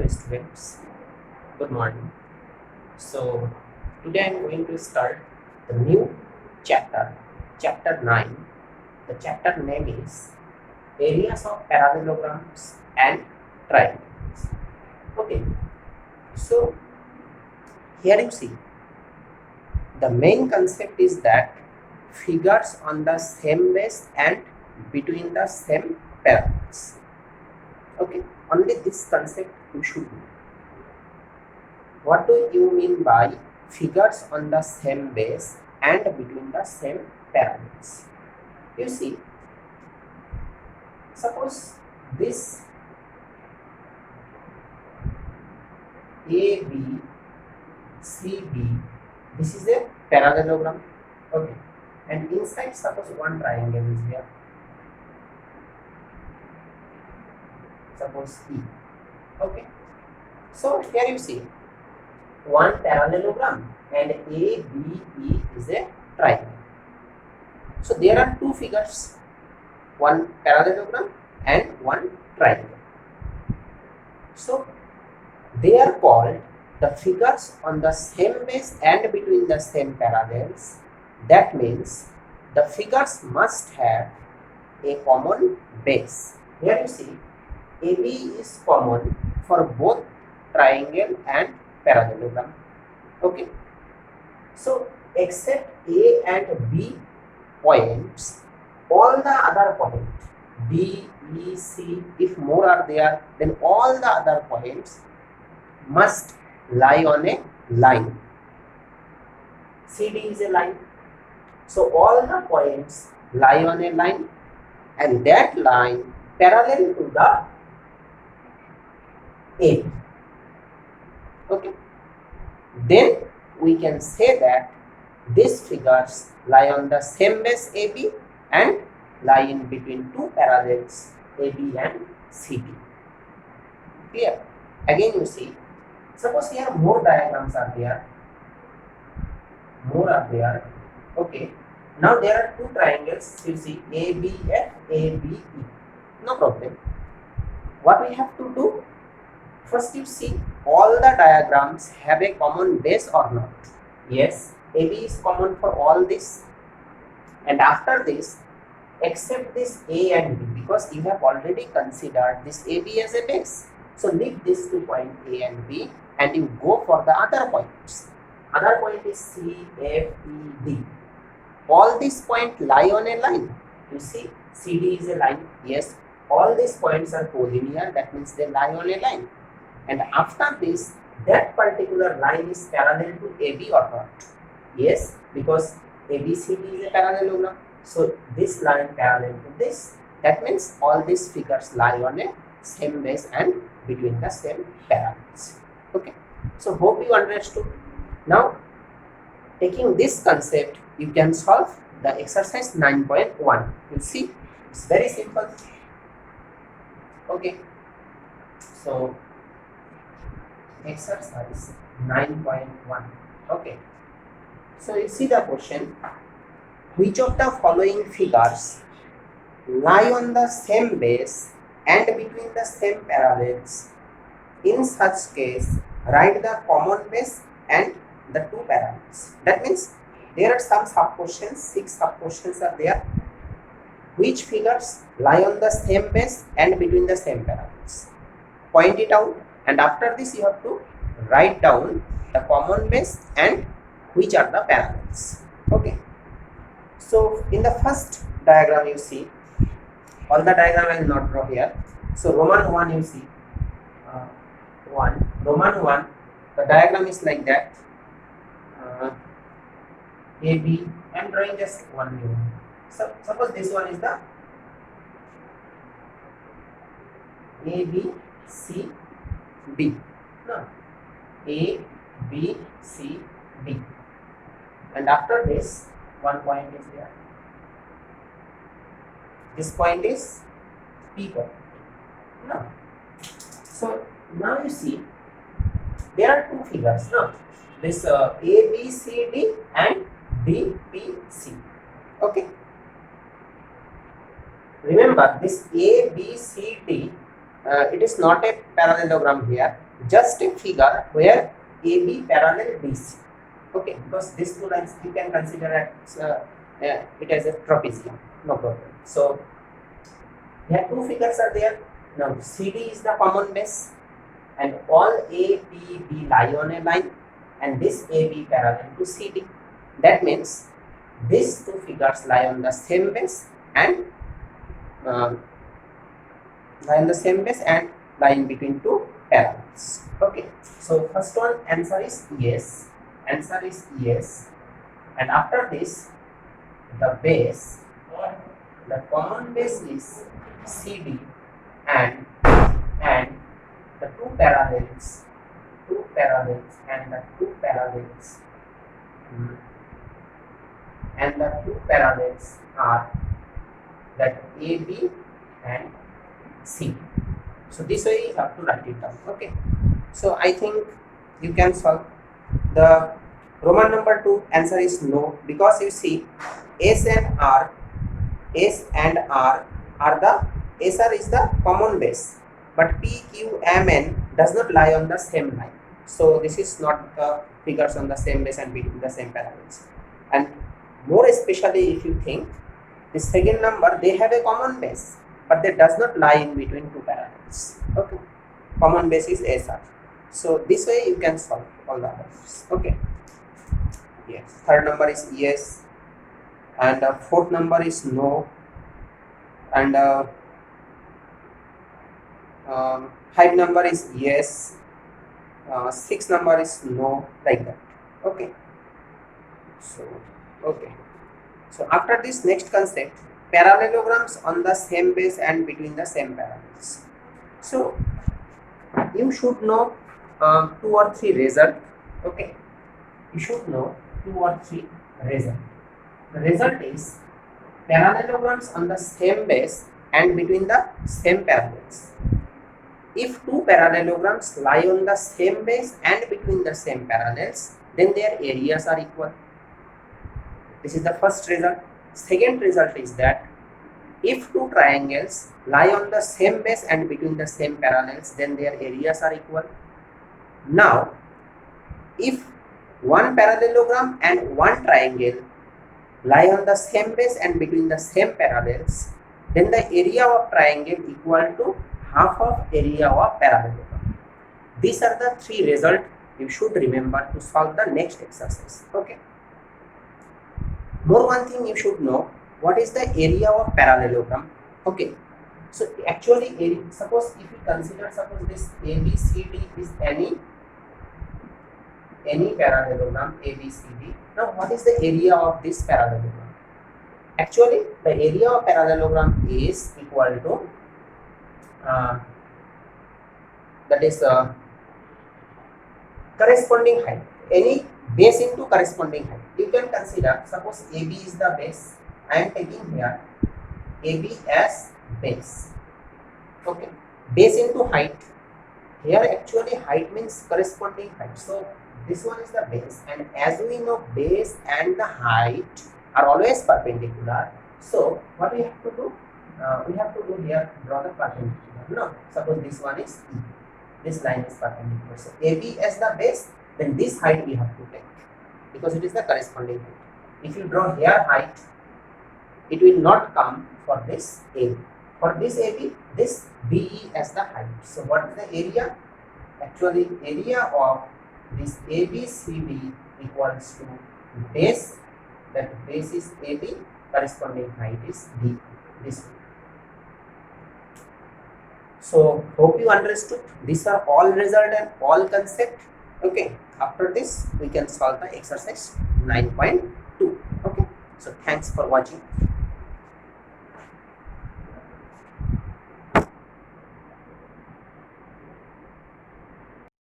Hello students, good morning. So today I am going to start the new chapter, chapter 9. The chapter name is Areas of Parallelograms and Triangles. Okay, so here you see the main concept is that figures on the same base and between the same parallels. Okay, only this concept you should know. What do you mean by figures on the same base and between the same parallels? You see, suppose this AB, CB, this is a parallelogram, okay, and inside suppose one triangle is there, suppose E, okay. So here you see one parallelogram and ABE is a triangle. So there are two figures, one parallelogram and one triangle. So they are called the figures on the same base and between the same parallels. That means the figures must have a common base. Here you see AB is common for both triangle and parallelogram. Okay. So except A and B points, all the other points D, E, C, if more are there, then all the other points must lie on a line. CD is a line. So all the points lie on a line and that line parallel to the A. Okay. Then we can say that these figures lie on the same base AB and lie in between two parallels AB and CD. Clear? Again you see, suppose here more diagrams are there, okay. Now there are two triangles, you see ABF, ABE, no problem. What we have to do? First you see all the diagrams have a common base or not. Yes, AB is common for all this, and after this except this A and B, because you have already considered this AB as a base. So leave this two point A and B and you go for the other points. Other point is C, F, E, D. All these points lie on a line. You see CD is a line. Yes, all these points are collinear, that means they lie on a line. And after this, that particular line is parallel to AB or not? Yes, because ABCD is a parallelogram. So this line parallel to this. That means all these figures lie on a same base and between the same parallels. Okay. So hope you understood. Now, taking this concept, you can solve the exercise 9.1. You see, it's very simple. Okay. So exercise 9.1. Okay. So you see the question, which of the following figures lie on the same base and between the same parallels? In such case, write the common base and the two parallels. That means there are some sub questions, 6 sub questions are there. Which figures lie on the same base and between the same parallels? Point it out, and after this you have to write down the common base and which are the parallels. Okay. So in the first diagram you see, all the diagram I will not draw here. So Roman 1 you see, Roman 1, the diagram is like that. AB, I am drawing just one new one. So suppose this one is the ABCD. No, ABCD. And after this, one point is there. This point is P point. No. So now you see, there are two figures. No, this ABCD and DPC. Okay. Remember this ABCD, it is not a parallelogram here. just a figure where AB parallel BC. Okay, because these two lines you can consider it as a trapezium, no problem. So here two figures are there. Now CD is the common base, and all A, B, B lie on a line, and this AB parallel to CD. That means these two figures lie on the same base and lie in between two parallels. Okay, so first one answer is yes. Answer is yes, and after this, the base, the common base is CD, and the two parallels, and the two parallels, and the two parallels are that AB and C. So this way you have to write it down. Okay. So I think you can solve. The Roman number 2 answer is no, because you see S and R are the SR is the common base, but P, Q, M, N does not lie on the same line. So this is not the figures on the same base and between the same parallels. And more especially if you think the second number, they have a common base, but they does not lie in between two parallels. Okay, common base is SR. So this way you can solve all the others. Okay. Yes. Third number is yes, and fourth number is no, and five number is yes, six number is no, like that. Okay. So okay. So after this, next concept, parallelograms on the same base and between the same parallels. So you should know 2 or 3 result. Okay, you should know 2 or 3 result. The result is parallelograms on the same base and between the same parallels. If two parallelograms lie on the same base and between the same parallels, then their areas are equal. This is the first result. Second result is that if two triangles lie on the same base and between the same parallels, then their areas are equal. Now, if one parallelogram and one triangle lie on the same base and between the same parallels, then the area of triangle equal to half of area of parallelogram. These are the 3 results you should remember to solve the next exercise. Okay. More one thing you should know, what is the area of parallelogram? Okay. So actually, suppose if you consider, suppose this ABCD is any parallelogram ABCD. Now what is the area of this parallelogram? Actually, the area of parallelogram is equal to that is corresponding height. Any base into corresponding height. You can consider, suppose AB is the base. I am taking here AB as base. Okay, base into height. Here actually height means corresponding height. So this one is the base, and as we know, base and the height are always perpendicular. So what we have to do? We have to do here, draw the perpendicular. No, suppose this one is E. This line is perpendicular. So AB as the base, then this height we have to take, because it is the corresponding height. If you draw here height, it will not come for this AB. For this AB, this BE as the height. So what is the area? Actually, area of this ABCD equals to base, that base is AB, corresponding height is B, this. So hope you understood. These are all result and all concept. Okay, after this we can solve the exercise 9.2. Okay, so thanks for watching.